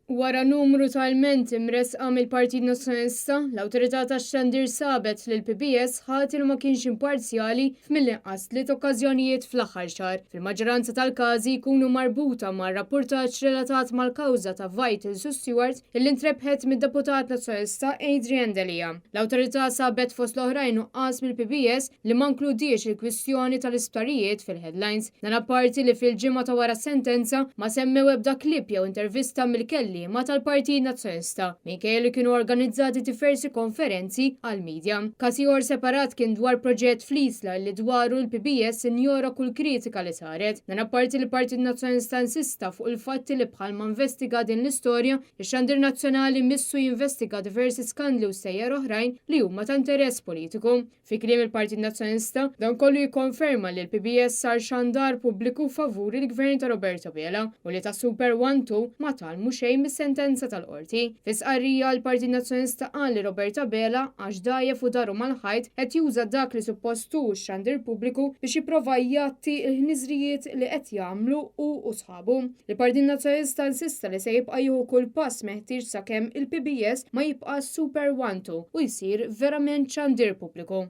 Wara numru ta' ilmenti imresqa mill-Partit Nazzjonalista, l-Awtorità tax-Xandir sabet li l-PBS ħatir ma kienx imparzjali f'mill-inqas 3 okkażjonijiet fl-aħħar xahar. Fil-maġġoranza tal-każi jkunu marbuta ma' rapportaġġ relatat mal-kawża ta' Vital Su Stewart illi ntrebħet mid-Deputat Nazzjonalista Adrian Delia. L-Awtorità sabet fost l-oħrajn nuqqas mill-PBS li ma nkludiex il-kwistjoni tal-isptarijiet fil-headlines. Dan apparti li fil-ġimgħa ta' wara sentenza ma semmew ebda klipp jew intervista mill-kelli ma tal-Partit Nazzjonalista minkejja li kienu organizzati diversi konferenzi għal-medja. Każ ieħor separat kien dwar proġett fl-Isla li dwaru l-PBS injora kull kritika li saret. Dan apparti li l-Partit Nazzjonalista insista fuq il-fatti li bħalma investiga din l-istorja, ix-Xandir Nazzjonali missu jinvestiga diversi skandli u sejjer oħrajn li huma ta' interess politiku. Fi kliem il-Partit Nazzjonalista, dan kollu jikkonferma li l-PBS sar xandar pubbliku favuri l-gvern ta' Roberto Bela u li ta' Super 1-2 ma talmu xejn mis-sentenza tal-qorti. Fis-qarrija l-Partit Nazzjonalista qal li Roberta Bela għax dajjef u daru mal-ħajt qed juża dak li suppostu x-xandir pubbliku biex jipprova jagħti l-ħniżrijiet li qed jagħmlu u sħabu. Il-Partit Nazzjonalista insista li se jibqa' jieħu kull pass meħtieġ sakemm il-PBS ma jibqa' Super 1-2 u jsir verament xandir pubbliku.